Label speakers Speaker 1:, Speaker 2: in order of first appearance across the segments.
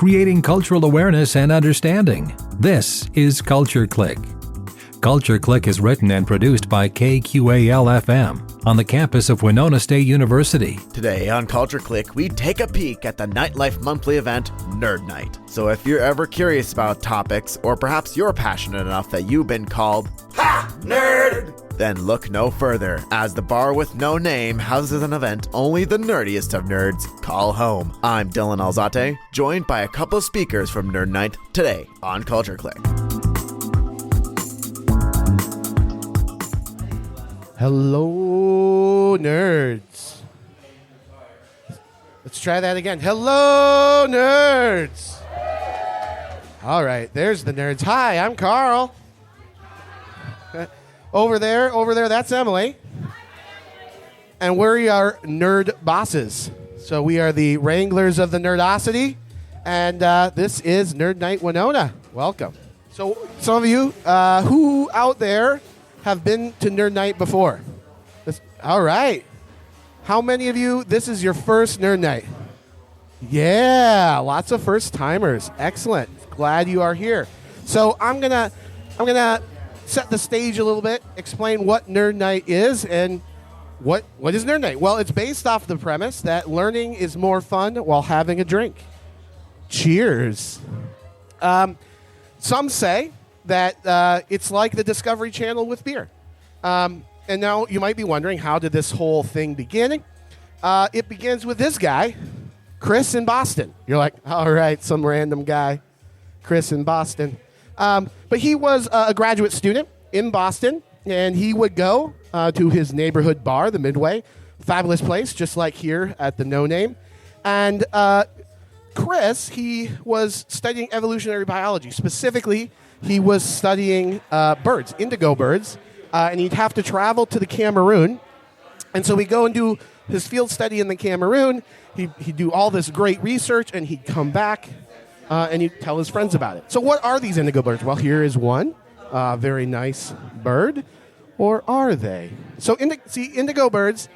Speaker 1: creating cultural awareness and understanding. This is Culture Clique. Culture Clique is written and produced by KQAL FM on the campus of Winona State University.
Speaker 2: Today on Culture Clique, we take a peek at the Nightlife monthly event, Nerd Nite. So if you're ever curious about topics, or perhaps you're passionate enough that you've been called, Ha! Nerd! Then look no further, as the bar with no name houses an event only the nerdiest of nerds call home. I'm Dylan Alzate, joined by a couple of speakers from Nerd Nite today on Culture Clique.
Speaker 3: Hello, nerds. Let's try that again. Hello, nerds. All right, there's the nerds. Hi, I'm Carl. Over there, that's Emily. And we are nerd bosses. So we are the wranglers of the nerdosity. And this is Nerd Nite Winona. Welcome. So some of you who out there have been to Nerd Nite before? All right. How many of you, this is your first Nerd Nite? Yeah, lots of first timers. Excellent. Glad you are here. So I'm gonna set the stage a little bit, explain what Nerd Nite is, and what is Nerd Nite? Well, it's based off the premise that learning is more fun while having a drink. Cheers. Some say that it's like the Discovery Channel with beer. And now you might be wondering, how did this whole thing begin? It begins with this guy, Chris in Boston. You're like, all right, some random guy, Chris in Boston. But he was a graduate student in Boston, and he would go to his neighborhood bar, the Midway. Fabulous place, just like here at the No Name. And Chris, he was studying evolutionary biology. Specifically, he was studying birds, indigo birds, and he'd have to travel to the Cameroon. And so he'd go and do his field study in the Cameroon. He'd do all this great research, and he'd come back. And he'd tell his friends about it. So what are these indigo birds? Well, here is one very nice bird. Or are they? So indigo birds,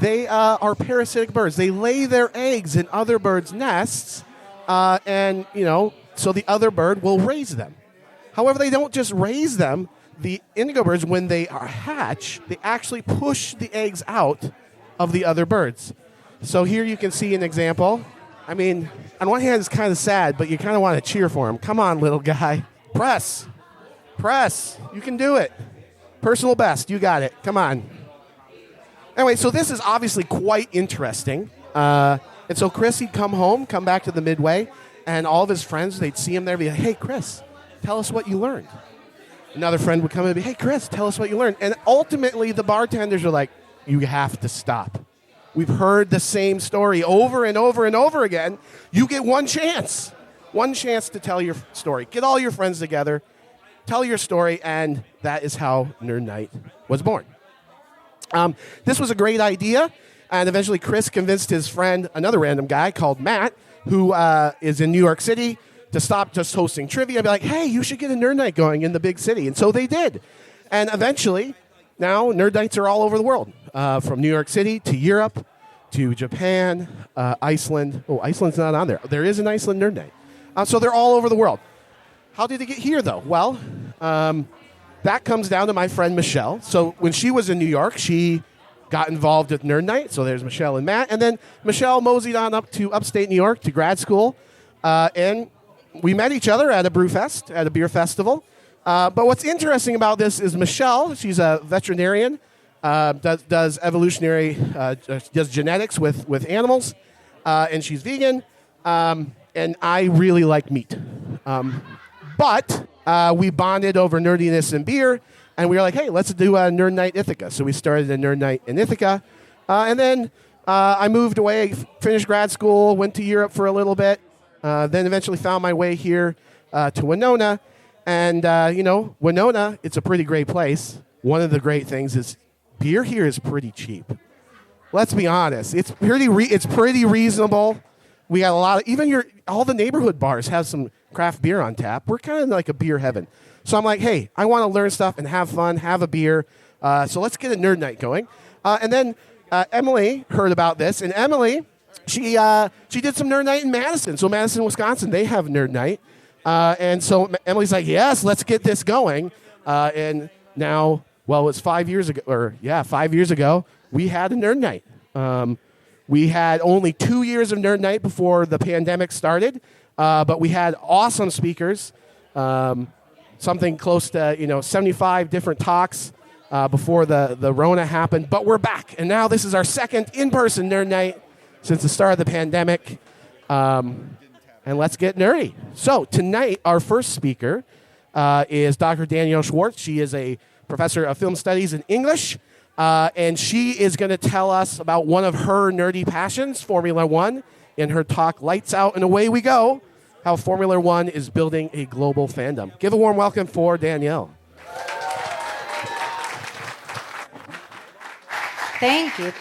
Speaker 3: they are parasitic birds. They lay their eggs in other birds' nests, and, so the other bird will raise them. However, they don't just raise them. The indigo birds, when they are hatch, they actually push the eggs out of the other birds. So here you can see an example. I mean, on one hand, it's kind of sad, but you kind of want to cheer for him. Come on, little guy. Press. You can do it. Personal best. You got it. Come on. Anyway, so this is obviously quite interesting. And so Chris, he'd come back to the Midway, and all of his friends, they'd see him there and be like, hey, Chris, tell us what you learned. Another friend would come in and be, hey, Chris, tell us what you learned. And ultimately, the bartenders are like, you have to stop. We've heard the same story over and over and over again. You get one chance to tell your story. Get all your friends together, tell your story, and that is how Nerd Nite was born. This was a great idea, and eventually Chris convinced his friend, another random guy called Matt, who is in New York City, to stop just hosting trivia and be like, hey, you should get a Nerd Nite going in the big city. And so they did. And eventually, now Nerd Nites are all over the world, from New York City to Europe to Japan, Iceland. Oh, Iceland's not on there. There is an Iceland Nerd Nite. So they're all over the world. How did they get here, though? Well, that comes down to my friend Michelle. So when she was in New York, she got involved with Nerd Nite. So there's Michelle and Matt. And then Michelle moseyed on up to upstate New York to grad school. And we met each other at a brew fest, at a beer festival. But what's interesting about this is Michelle, she's a veterinarian, does evolutionary, does genetics with animals, and she's vegan, and I really like meat. But we bonded over nerdiness and beer, and we were like, hey, let's do a Nerd Nite Ithaca. So we started a Nerd Nite in Ithaca, and then I moved away, finished grad school, went to Europe for a little bit, then eventually found my way here to Winona. And, Winona, it's a pretty great place. One of the great things is beer here is pretty cheap. Let's be honest. It's pretty reasonable. We got a lot of, all the neighborhood bars have some craft beer on tap. We're kind of like a beer heaven. So I'm like, hey, I want to learn stuff and have fun, have a beer. So let's get a Nerd Nite going. And then Emily heard about this. And Emily, she did some Nerd Night in Madison. So Madison, Wisconsin, they have Nerd Night. And so Emily's like, yes, let's get this going. And now, well, it was 5 years ago, 5 years ago, we had a Nerd Night. We had only 2 years of Nerd Night before the pandemic started, but we had awesome speakers, something close to 75 different talks before the Rona happened. But we're back, and now this is our second in-person Nerd Night since the start of the pandemic. And let's get nerdy. So tonight, our first speaker is Dr. Danielle Schwartz. She is a professor of film studies and English. And she is going to tell us about one of her nerdy passions, Formula One, in her talk, Lights Out and Away We Go, how Formula One is building a global fandom. Give a warm welcome for Danielle.
Speaker 4: Thank you.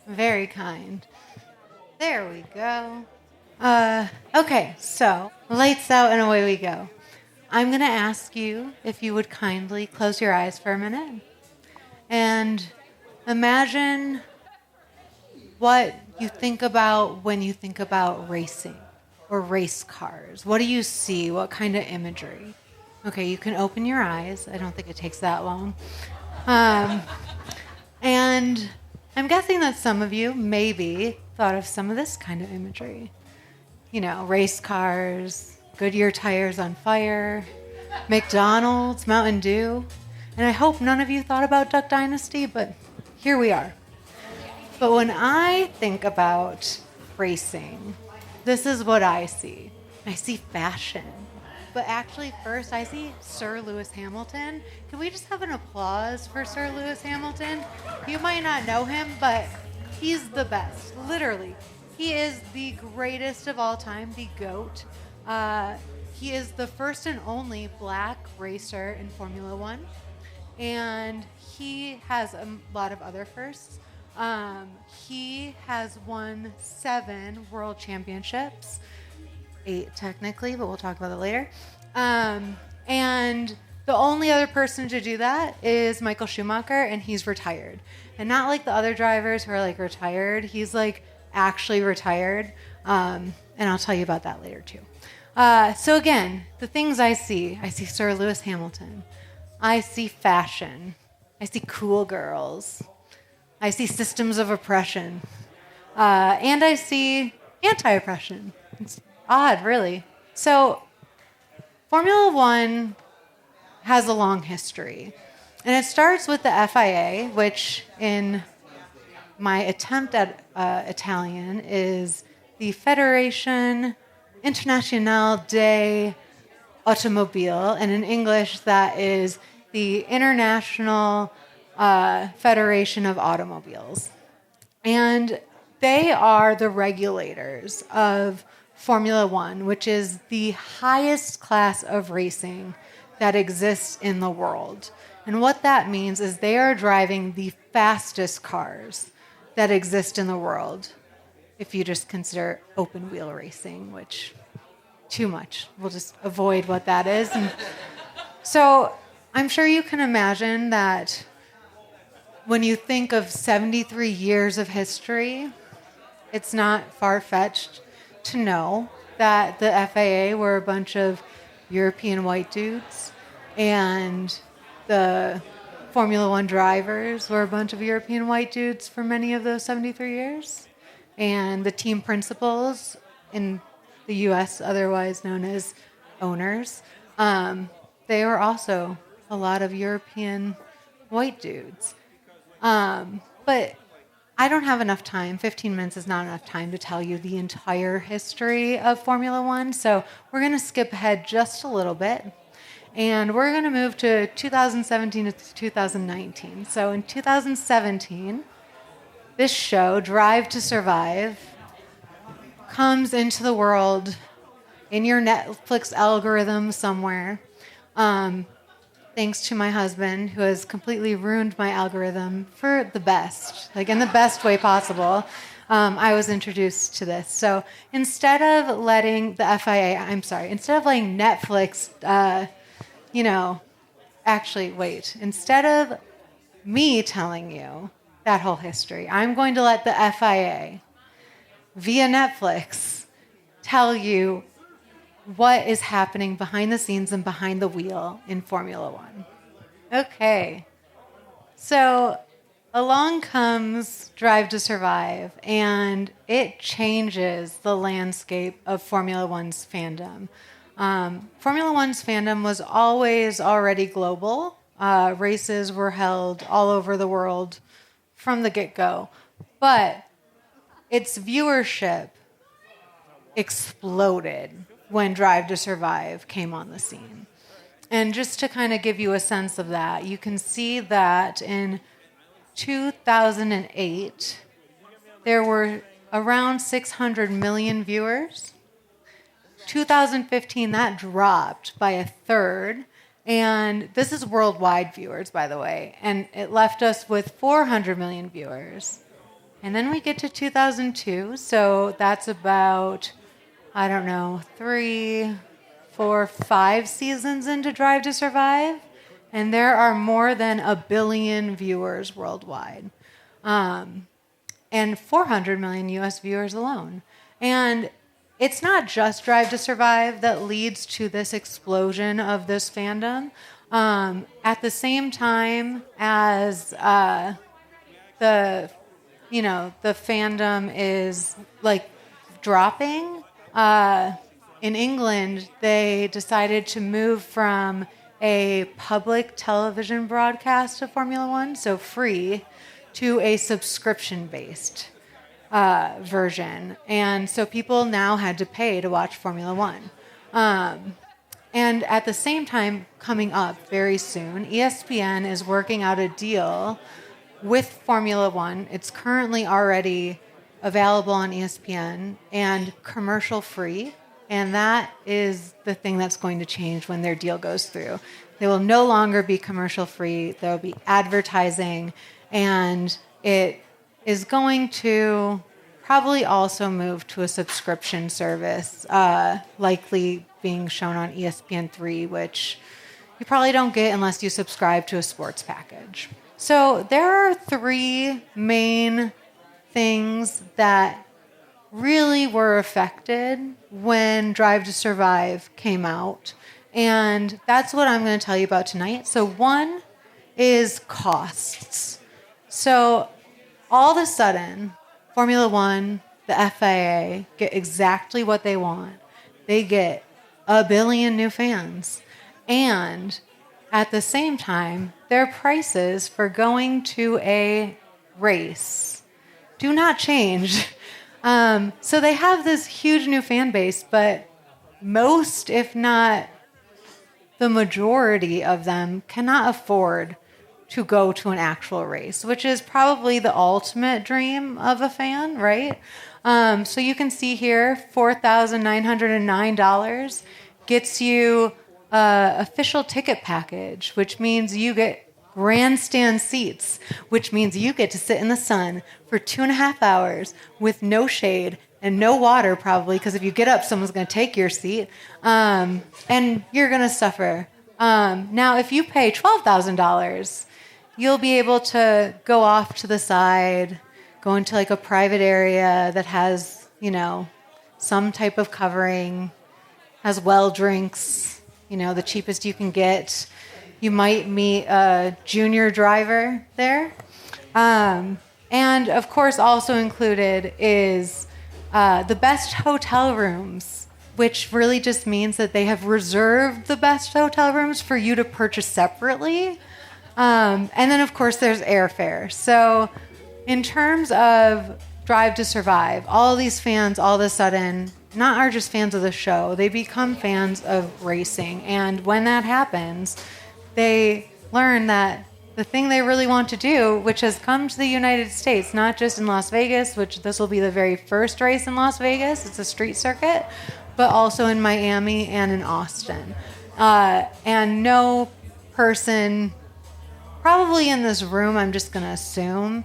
Speaker 4: Very kind. There we go. Okay, so lights out and away we go. I'm going to ask you if you would kindly close your eyes for a minute and imagine what you think about when you think about racing or race cars. What do you see? What kind of imagery? Okay, you can open your eyes. I don't think it takes that long. And I'm guessing that some of you maybe thought of some of this kind of imagery. Race cars, Goodyear tires on fire, McDonald's, Mountain Dew. And I hope none of you thought about Duck Dynasty, but here we are. But when I think about racing, this is what I see. I see fashion. But actually, first, I see Sir Lewis Hamilton. Can we just have an applause for Sir Lewis Hamilton? You might not know him, but he's the best, literally. He is the greatest of all time, the GOAT. He is the first and only black racer in Formula One. And he has a lot of other firsts. He has won 7 world championships. 8 technically, but we'll talk about that later. And the only other person to do that is Michael Schumacher, and he's retired. And not like the other drivers who are like retired. He's like actually retired. And I'll tell you about that later too. So again, the things I see Sir Lewis Hamilton. I see fashion. I see cool girls. I see systems of oppression. And I see anti-oppression. It's odd, really. So Formula One has a long history. And it starts with the FIA, which in my attempt at Italian is the Federation Internationale dei Automobili, and in English that is the International Federation of Automobiles. And they are the regulators of Formula One, which is the highest class of racing that exists in the world. And what that means is they are driving the fastest cars that exist in the world, if you just consider open wheel racing, which too much. We'll just avoid what that is. And so I'm sure you can imagine that when you think of 73 years of history, it's not far-fetched to know that the FAA were a bunch of European white dudes and the Formula One drivers were a bunch of European white dudes for many of those 73 years. And the team principals in the U.S., otherwise known as owners, they were also a lot of European white dudes. But I don't have enough time. 15 minutes is not enough time to tell you the entire history of Formula One. So we're going to skip ahead just a little bit. And we're going to move to 2017 to 2019. So in 2017, this show, Drive to Survive, comes into the world in your Netflix algorithm somewhere. Thanks to my husband, who has completely ruined my algorithm for the best, like in the best way possible. I was introduced to this. So instead of letting instead of letting Netflix, instead of me telling you that whole history, I'm going to let the FIA via Netflix tell you what is happening behind the scenes and behind the wheel in Formula One. Okay. So along comes Drive to Survive, and it changes the landscape of Formula One's fandom. Formula One's fandom was always already global. Races were held all over the world from the get-go. But its viewership exploded when Drive to Survive came on the scene. And just to kind of give you a sense of that, you can see that in 2008, there were around 600 million viewers. 2015, that dropped by a third. And this is worldwide viewers, by the way. And it left us with 400 million viewers. And then we get to 2002. So that's about, 3, 4, 5 seasons into Drive to Survive. And there are more than 1 billion viewers worldwide. And 400 million US viewers alone. And it's not just Drive to Survive that leads to this explosion of this fandom. At the same time as the fandom is like dropping, in England, they decided to move from a public television broadcast of Formula One, so free, to a subscription-based version. And so people now had to pay to watch Formula One. And at the same time, coming up very soon, ESPN is working out a deal with Formula One. It's currently already available on ESPN and commercial-free. And that is the thing that's going to change when their deal goes through. They will no longer be commercial-free. There will be advertising. And it is going to probably also move to a subscription service, likely being shown on ESPN3, which you probably don't get unless you subscribe to a sports package. So there are 3 main things that really were affected when Drive to Survive came out. And that's what I'm going to tell you about tonight. So one is costs. So all of a sudden, Formula One, the FIA, get exactly what they want. They get 1 billion new fans. And at the same time, their prices for going to a race do not change. So they have this huge new fan base, but most, if not the majority of them, cannot afford to go to an actual race, which is probably the ultimate dream of a fan, right? So you can see here, $4,909 gets you an official ticket package, which means you get grandstand seats, which means you get to sit in the sun for 2.5 hours with no shade and no water, probably, because if you get up, someone's going to take your seat, and you're going to suffer. Now, if you pay $12,000, you'll be able to go off to the side, go into like a private area that has, some type of covering, has well drinks, the cheapest you can get. You might meet a junior driver there. And of course, also included is the best hotel rooms, which really just means that they have reserved the best hotel rooms for you to purchase separately. And then, of course, there's airfare. So in terms of Drive to Survive, all these fans all of a sudden not are just fans of the show. They become fans of racing. And when that happens, they learn that the thing they really want to do, which has come to the United States, not just in Las Vegas, which this will be the very first race in Las Vegas, it's a street circuit, but also in Miami and in Austin. And no person, probably in this room, I'm just going to assume,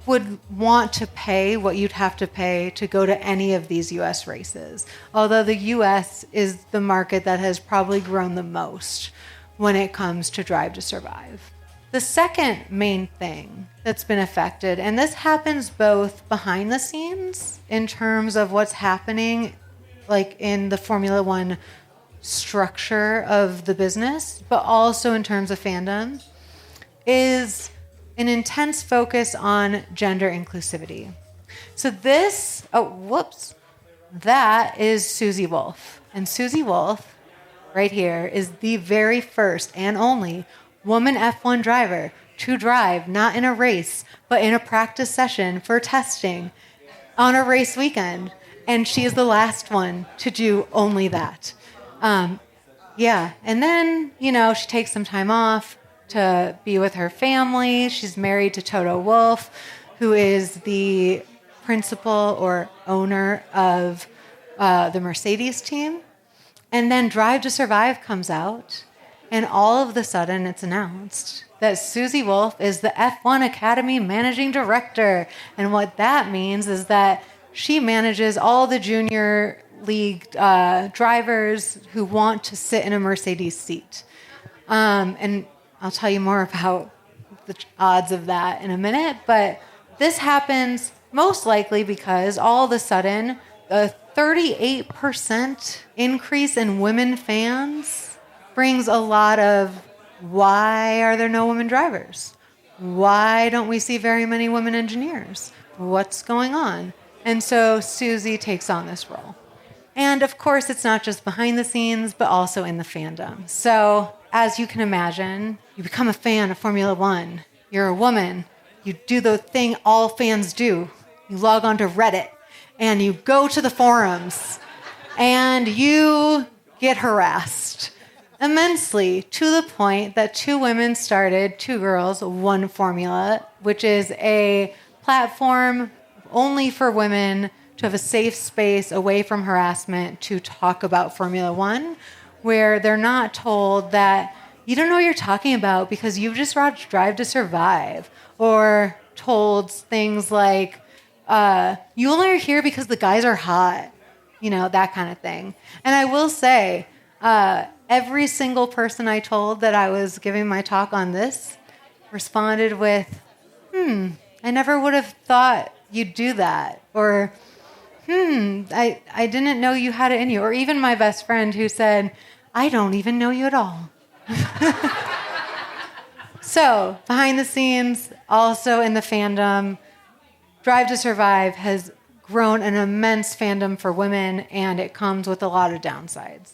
Speaker 4: would want to pay what you'd have to pay to go to any of these U.S. races, although the U.S. is the market that has probably grown the most when it comes to Drive to Survive. The second main thing that's been affected, and this happens both behind the scenes in terms of what's happening like in the Formula One structure of the business, but also in terms of fandom, is an intense focus on gender inclusivity. So that is Susie Wolf. And Susie Wolf, right here, is the very first and only woman F1 driver to drive not in a race, but in a practice session for testing on a race weekend. And she is the last one to do only that. And then, she takes some time off to be with her family. She's married to Toto Wolff, who is the principal or owner of the Mercedes team. And then Drive to Survive comes out, and all of a sudden it's announced that Susie Wolf is the F1 Academy Managing Director. And what that means is that she manages all the junior league drivers who want to sit in a Mercedes seat. And I'll tell you more about the odds of that in a minute, but this happens most likely because all of a sudden, a 38% increase in women fans brings a lot of, why are there no women drivers? Why don't we see very many women engineers? What's going on? And so Susie takes on this role. And of course, it's not just behind the scenes, but also in the fandom. So as you can imagine, you become a fan of Formula One. You're a woman. You do the thing all fans do. You log on to Reddit and you go to the forums and you get harassed immensely, to the point that two women started Two Girls, One Formula, which is a platform only for women to have a safe space away from harassment to talk about Formula One, where they're not told that you don't know what you're talking about because you've just watched Drive to Survive, or told things like, you only are here because the guys are hot, that kind of thing. And I will say, every single person I told that I was giving my talk on this responded with, I never would have thought you'd do that. Or, I didn't know you had it in you. Or even my best friend who said, I don't even know you at all. So, behind the scenes, also in the fandom, Drive to Survive has grown an immense fandom for women, and it comes with a lot of downsides.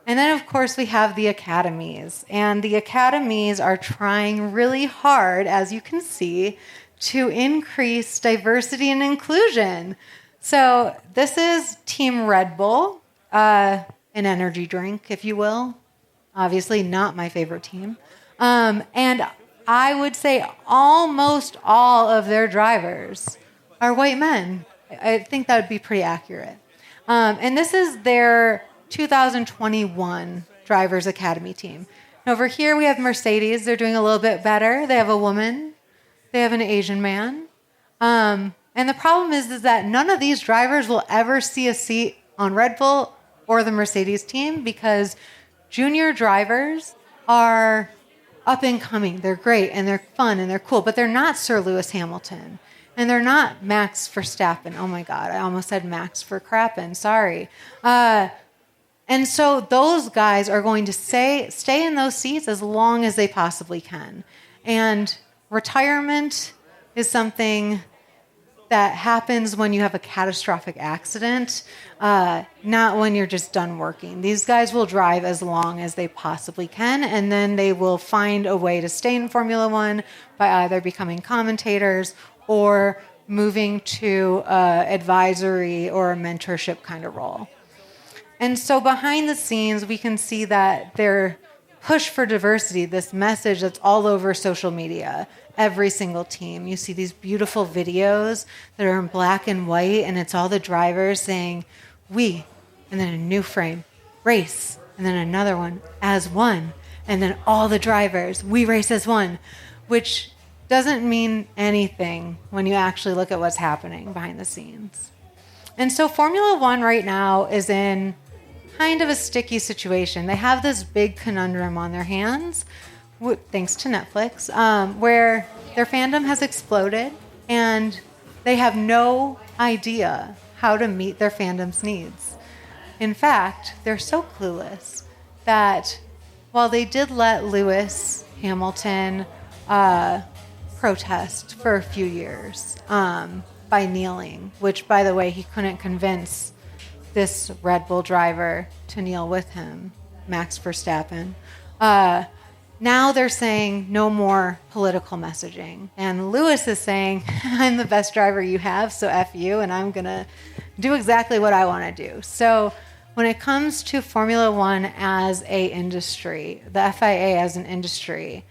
Speaker 4: And then, of course, we have the academies. And the academies are trying really hard, as you can see, to increase diversity and inclusion. So this is Team Red Bull, an energy drink, if you will. Obviously not my favorite team. And I would say almost all of their drivers are white men. I think that would be pretty accurate. And this is their 2021 Drivers Academy team. And over here we have Mercedes. They're doing a little bit better. They have a woman. They have an Asian man. And the problem is that none of these drivers will ever see a seat on Red Bull or the Mercedes team, because junior drivers are up and coming. They're great and they're fun and they're cool, but they're not Sir Lewis Hamilton. And they're not Max Verstappen. Oh my God, I almost said Max Verstappen. Sorry. And so those guys are going to stay in those seats as long as they possibly can. And retirement is something that happens when you have a catastrophic accident, not when you're just done working. These guys will drive as long as they possibly can, and then they will find a way to stay in Formula One by either becoming commentators or moving to advisory or a mentorship kind of role. And so behind the scenes, we can see that their push for diversity, this message that's all over social media, every single team. You see these beautiful videos that are in black and white, and it's all the drivers saying, we, and then a new frame, race, and then another one, as one, and then all the drivers, we race as one, which doesn't mean anything when you actually look at what's happening behind the scenes. And so Formula One right now is in kind of a sticky situation. They have this big conundrum on their hands thanks to Netflix, where their fandom has exploded and they have no idea how to meet their fandom's needs. In fact, they're so clueless that while they did let Lewis Hamilton protest for a few years by kneeling, which, by the way, he couldn't convince this Red Bull driver to kneel with him, Max Verstappen. Now they're saying no more political messaging. And Lewis is saying, I'm the best driver you have, so F you, and I'm going to do exactly what I want to do. So when it comes to Formula One as a industry, the FIA as an industry,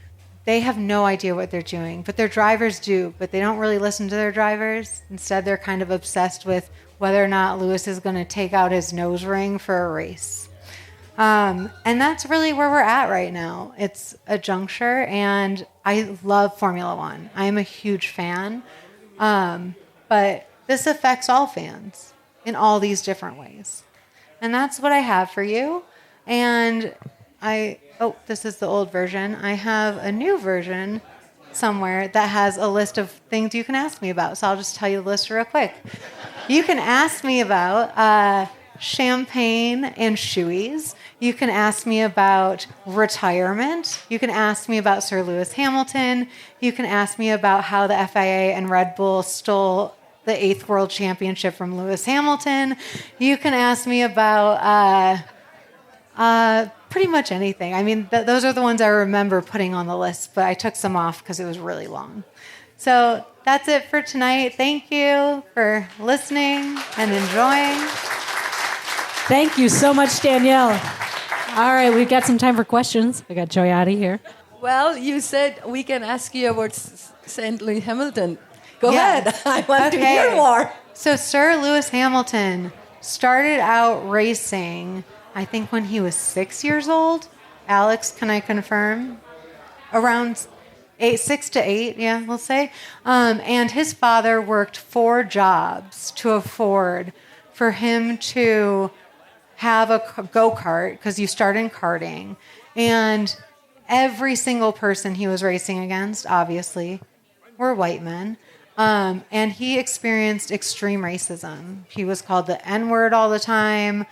Speaker 4: they have no idea what they're doing, but their drivers do, but they don't really listen to their drivers. Instead, they're kind of obsessed with whether or not Lewis is going to take out his nose ring for a race. And that's really where we're at right now. It's a juncture, and I love Formula One. I am a huge fan, but this affects all fans in all these different ways. And that's what I have for you. And this is the old version. I have a new version somewhere that has a list of things you can ask me about. So I'll just tell you the list real quick. You can ask me about champagne and shoeys. You can ask me about retirement. You can ask me about Sir Lewis Hamilton. You can ask me about how the FIA and Red Bull stole the 8th World Championship from Lewis Hamilton. You can ask me about pretty much anything. I mean, those are the ones I remember putting on the list, but I took some off because it was really long. So that's it for tonight. Thank you for listening and enjoying.
Speaker 5: Thank you so much, Danielle. All right, we've got some time for questions. I got Joyati here.
Speaker 6: Well, you said we can ask you about St. Louis Hamilton. Go ahead. I want to hear more.
Speaker 4: So Sir Lewis Hamilton started out racing, I think, when he was 6 years old. Alex, can I confirm? Around 6 to 8, yeah, we'll say. And his father worked 4 jobs to afford for him to have a go-kart, because you start in karting. And every single person he was racing against, obviously, were white men. And he experienced extreme racism. He was called the N-word all the time.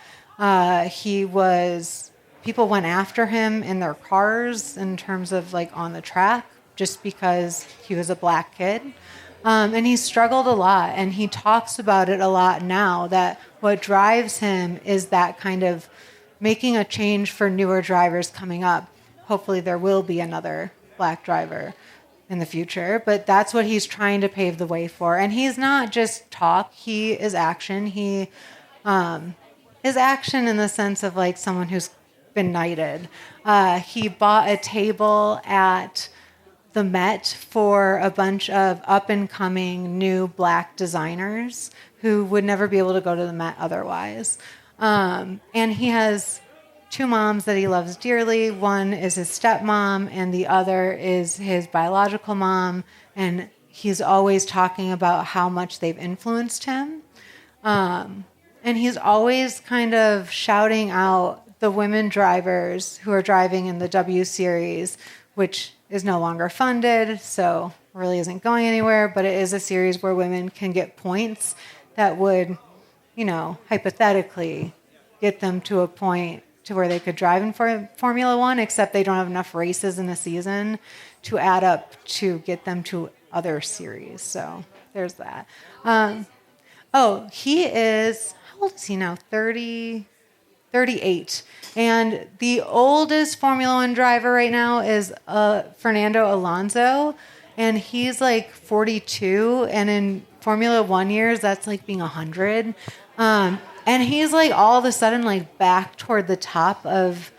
Speaker 4: People went after him in their cars in terms of like on the track, just because he was a black kid. And he struggled a lot, and he talks about it a lot now, that what drives him is that kind of making a change for newer drivers coming up. Hopefully there will be another black driver in the future, but that's what he's trying to pave the way for. And he's not just talk, he is action. He is action in the sense of like someone who's been knighted. He bought a table at the Met for a bunch of up-and-coming new black designers who would never be able to go to the Met otherwise. And he has 2 moms that he loves dearly. One is his stepmom, and the other is his biological mom. And he's always talking about how much they've influenced him. And he's always kind of shouting out the women drivers who are driving in the W Series, which is no longer funded, so really isn't going anywhere, but it is a series where women can get points that would, hypothetically get them to a point to where they could drive in Formula One, except they don't have enough races in the season to add up to get them to other series. So there's that. He is, how old is he now? 38. And the oldest Formula One driver right now is Fernando Alonso, and he's like 42. And in Formula One years, that's like being 100. And he's like all of a sudden like back toward the top of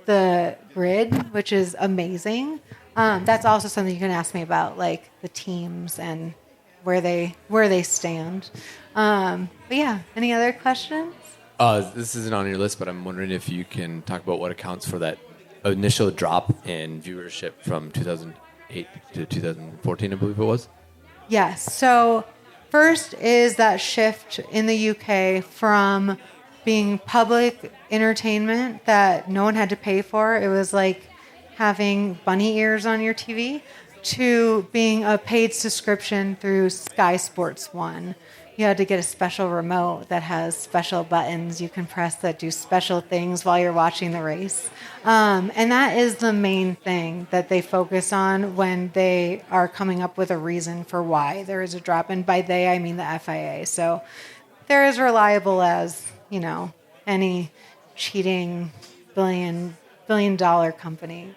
Speaker 4: the grid, which is amazing. That's also something you can ask me about, like the teams and where they stand. But yeah, any other questions?
Speaker 7: This isn't on your list, but I'm wondering if you can talk about what accounts for that initial drop in viewership from 2008 to 2014, I believe it was.
Speaker 4: Yes. So first is that shift in the UK from being public entertainment that no one had to pay for. It was like having bunny ears on your TV to being a paid subscription through Sky Sports 1. You had to get a special remote that has special buttons you can press that do special things while you're watching the race. And that is the main thing that they focus on when they are coming up with a reason for why there is a drop. And by they, I mean the FIA. So they're as reliable as, any cheating billion-dollar company.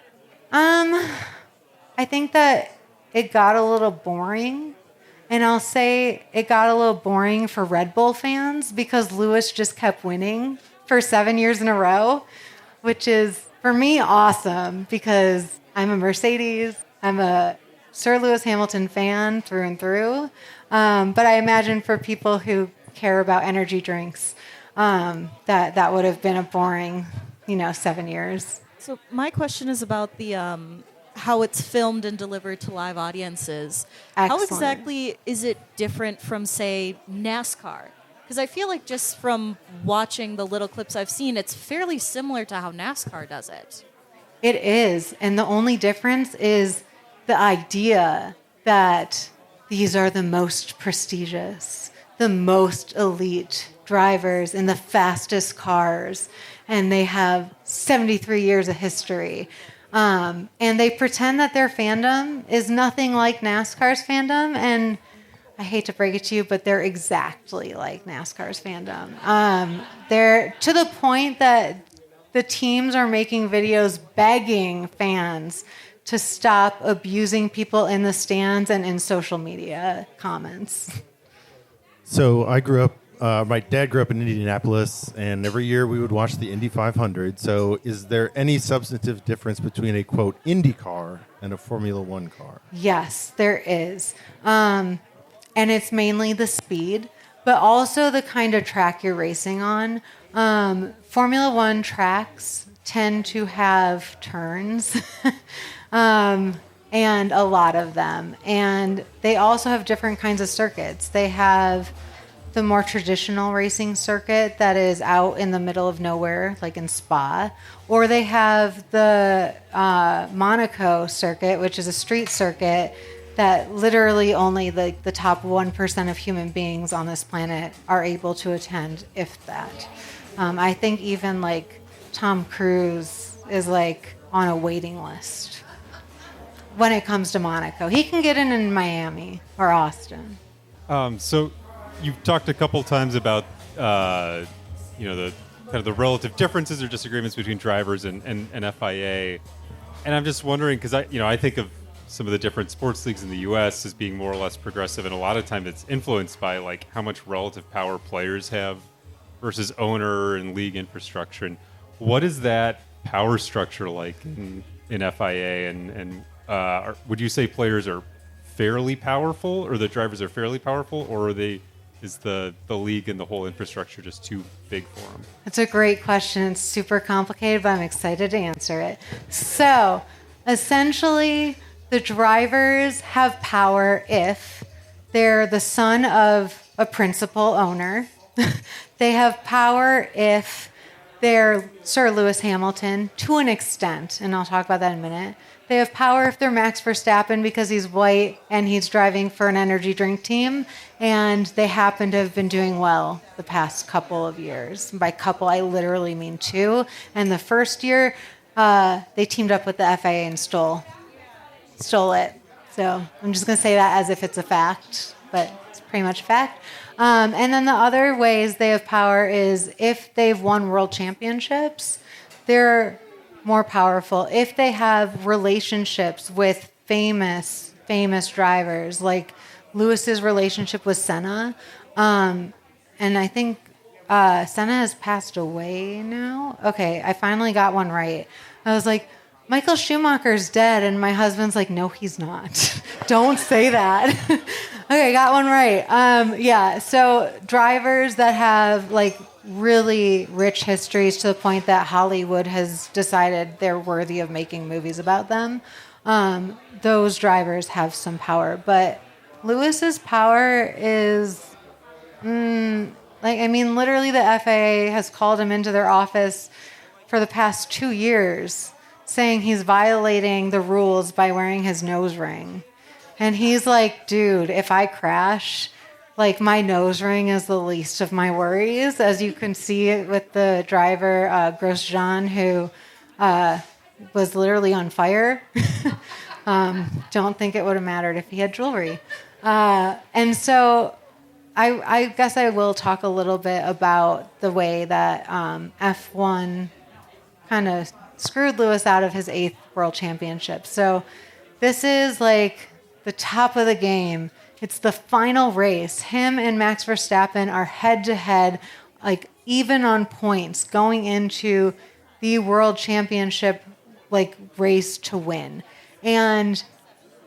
Speaker 4: I think that it got a little boring. And I'll say it got a little boring for Red Bull fans because Lewis just kept winning for 7 years in a row, which is, for me, awesome because I'm a Mercedes. I'm a Sir Lewis Hamilton fan through and through. But I imagine for people who care about energy drinks, that would have been a boring, 7 years.
Speaker 8: So my question is about the how it's filmed and delivered to live audiences.
Speaker 4: Excellent.
Speaker 8: How exactly is it different from, say, NASCAR? Because I feel like just from watching the little clips I've seen, it's fairly similar to how NASCAR does it.
Speaker 4: It is. And the only difference is the idea that these are the most prestigious, the most elite drivers in the fastest cars, and they have 73 years of history. And they pretend that their fandom is nothing like NASCAR's fandom, and I hate to break it to you, but they're exactly like NASCAR's fandom. They're to the point that the teams are making videos begging fans to stop abusing people in the stands and in social media comments.
Speaker 9: So I grew up, my dad grew up in Indianapolis, and every year we would watch the Indy 500. So is there any substantive difference between a, quote, Indy car and a Formula One car?
Speaker 4: Yes, there is. And it's mainly the speed, but also the kind of track you're racing on. Formula One tracks tend to have turns, and a lot of them. And they also have different kinds of circuits. They have the more traditional racing circuit that is out in the middle of nowhere, like in Spa, or they have the Monaco circuit, which is a street circuit that literally only the top 1% of human beings on this planet are able to attend, if that. I think even like Tom Cruise is like on a waiting list when it comes to Monaco. He can get in Miami or Austin.
Speaker 10: So you've talked a couple times about the kind of the relative differences or disagreements between drivers and FIA, and I'm just wondering because I think of some of the different sports leagues in the U.S. as being more or less progressive, and a lot of times it's influenced by like how much relative power players have versus owner and league infrastructure. And what is that power structure like in FIA? And would you say players are fairly powerful, or the drivers are fairly powerful, or is the league and the whole infrastructure just too big for them?
Speaker 4: That's a great question. It's super complicated, but I'm excited to answer it. So, essentially, the drivers have power if they're the son of a principal owner. They have power if they're Sir Lewis Hamilton, to an extent, and I'll talk about that in a minute. They have power if they're Max Verstappen because he's white and he's driving for an energy drink team, and they happen to have been doing well the past couple of years. By couple, I literally mean 2. And the first year, they teamed up with the FIA and stole it. So I'm just going to say that as if it's a fact, but it's pretty much a fact. And then the other ways they have power is if they've won world championships, they're more powerful. If they have relationships with famous drivers, like Lewis's relationship with Senna, and I think Senna has passed away now. Okay, I finally got one right. I was like, Michael Schumacher's dead, and my husband's like, no, he's not. Don't say that. Okay, got one right. Yeah, so drivers that have like really rich histories to the point that Hollywood has decided they're worthy of making movies about them, those drivers have some power. But Lewis's power is, literally the FAA has called him into their office for the past 2 years saying he's violating the rules by wearing his nose ring. And he's like, dude, if I crash, like my nose ring is the least of my worries, as you can see with the driver, Grosjean, who was literally on fire. Don't think it would have mattered if he had jewelry. And so I guess I will talk a little bit about the way that F1 kind of screwed Lewis out of his 8th world championship. So this is like the top of the game. It's the final race. Him and Max Verstappen are head-to-head, like even on points, going into the world championship like race to win. And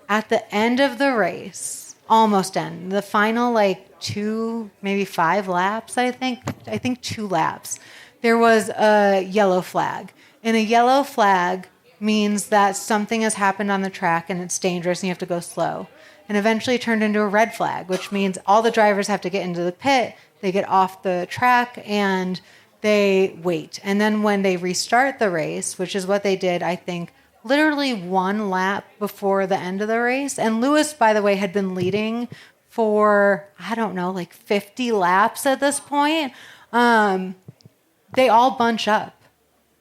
Speaker 4: at the end of the race, almost end, the final like 2, maybe 5 laps, I think 2 laps, there was a yellow flag. And a yellow flag means that something has happened on the track and it's dangerous and you have to go slow. And eventually it turned into a red flag, which means all the drivers have to get into the pit, they get off the track, and they wait. And then when they restart the race, which is what they did, I think, literally 1 lap before the end of the race. And Lewis, by the way, had been leading for, I don't know, like 50 laps at this point. They all bunch up.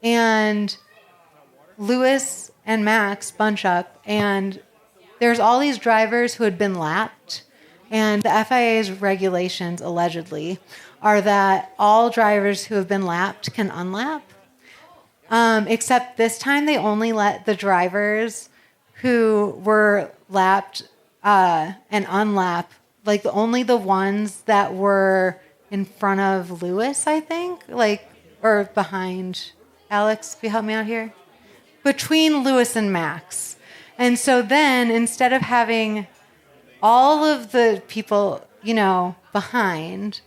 Speaker 4: And Lewis and Max bunch up, and there's all these drivers who had been lapped, and the FIA's regulations, allegedly, are that all drivers who have been lapped can unlap, except this time they only let the drivers who were lapped and unlap, like only the ones that were in front of Lewis, I think, like, or behind. Alex, can you help me out here? Between Lewis and Max. And so then, instead of having all of the people, you know, behind,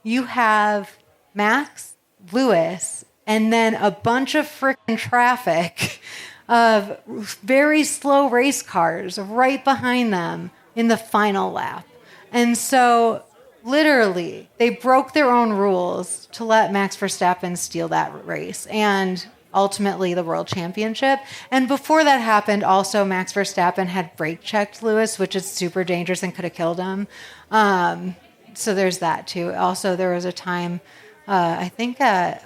Speaker 4: you have Max, Lewis, and then a bunch of frickin' traffic of very slow race cars right behind them in the final lap. And so, literally, they broke their own rules to let Max Verstappen steal that race and ultimately the world championship. And before that happened, also Max Verstappen had brake checked Lewis, which is super dangerous and could have killed him. So there's that too. Also, there was a time, I think at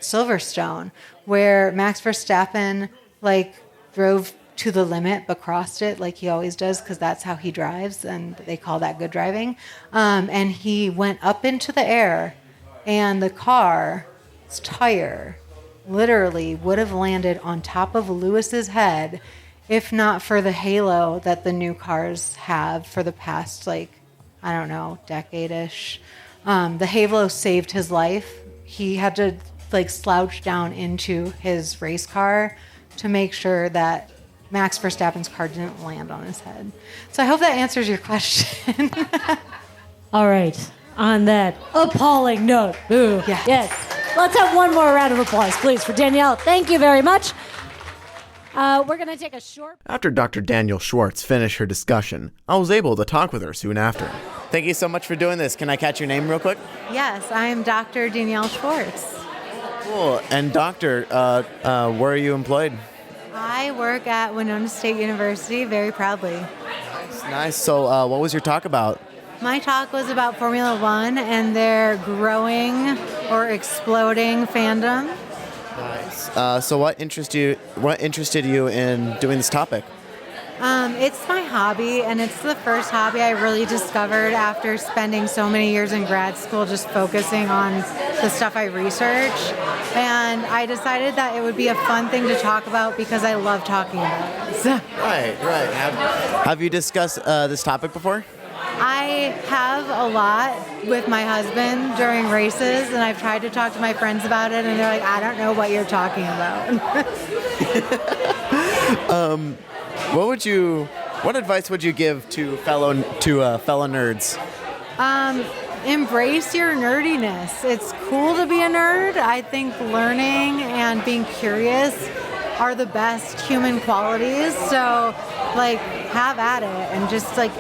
Speaker 4: Silverstone, where Max Verstappen like drove to the limit but crossed it like he always does, because that's how he drives, and they call that good driving. And he went up into the air, and the car's tire literally would have landed on top of Lewis's head if not for the halo that the new cars have for the past, like, I don't know, decade-ish. The halo saved his life. He had to like slouch down into his race car to make sure that Max Verstappen's car didn't land on his head. So I hope that answers your question.
Speaker 5: All right. On that appalling note. Boo.
Speaker 4: Yeah.
Speaker 5: Yes. Let's have one more round of applause, please, for Danielle. Thank you very much. We're going to take a short...
Speaker 2: After Dr. Daniel Schwartz finished her discussion, I was able to talk with her soon after. Thank you so much for doing this. Can I catch your name real quick?
Speaker 4: Yes, I am Dr. Danielle Schwartz.
Speaker 2: Cool. And doctor, where are you employed?
Speaker 4: I work at Winona State University, very proudly.
Speaker 2: Nice. So what was your talk about?
Speaker 4: My talk was about Formula One and their growing or exploding fandom.
Speaker 2: Nice. So what interested you in doing this topic?
Speaker 4: It's my hobby, and it's the first hobby I really discovered after spending so many years in grad school just focusing on the stuff I research. And I decided that it would be a fun thing to talk about because I love talking about it. So.
Speaker 2: Right. Have you discussed this topic before?
Speaker 4: I have a lot with my husband during races, and I've tried to talk to my friends about it, and they're like, I don't know what you're talking about.
Speaker 2: What advice would you give to fellow nerds?
Speaker 4: Embrace your nerdiness. It's cool to be a nerd. I think learning and being curious are the best human qualities. So, like, have at it and just, like,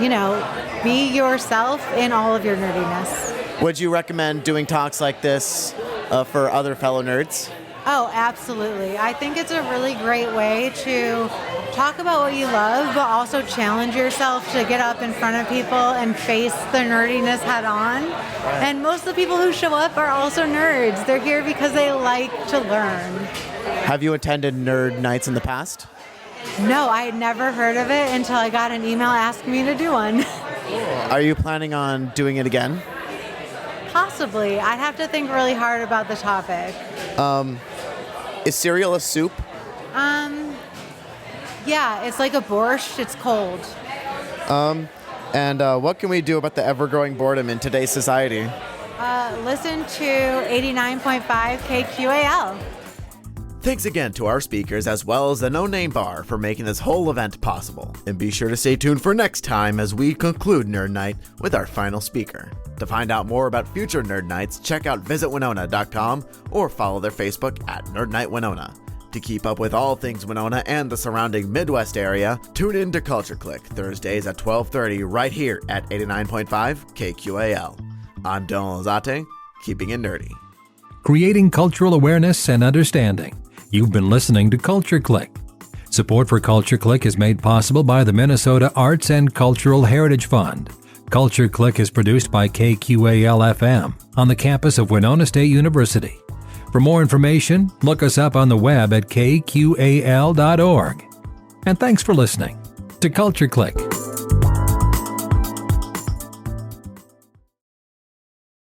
Speaker 4: you know, be yourself in all of your nerdiness.
Speaker 2: Would you recommend doing talks like this for other fellow nerds?
Speaker 4: Oh, absolutely. I think it's a really great way to talk about what you love, but also challenge yourself to get up in front of people and face the nerdiness head on. And most of the people who show up are also nerds. They're here because they like to learn.
Speaker 2: Have you attended Nerd Nights in the past?
Speaker 4: No, I had never heard of it until I got an email asking me to do one.
Speaker 2: Are you planning on doing it again?
Speaker 4: Possibly. I'd have to think really hard about the topic.
Speaker 2: Is cereal a soup?
Speaker 4: Yeah, it's like a borscht. It's cold.
Speaker 2: And what can we do about the ever-growing boredom in today's society?
Speaker 4: Listen to 89.5 KQAL.
Speaker 2: Thanks again to our speakers as well as the No Name Bar for making this whole event possible. And be sure to stay tuned for next time as we conclude Nerd Night with our final speaker. To find out more about future Nerd Nights, check out visitwinona.com or follow their Facebook at Nerd Night Winona. To keep up with all things Winona and the surrounding Midwest area, tune in to Culture Clique Thursdays at 12:30 right here at 89.5 KQAL. I'm Dylan Alzate, keeping it nerdy.
Speaker 1: Creating cultural awareness and understanding. You've been listening to Culture Clique. Support for Culture Clique is made possible by the Minnesota Arts and Cultural Heritage Fund. Culture Clique is produced by KQAL FM on the campus of Winona State University. For more information, look us up on the web at kqal.org. And thanks for listening to Culture Clique.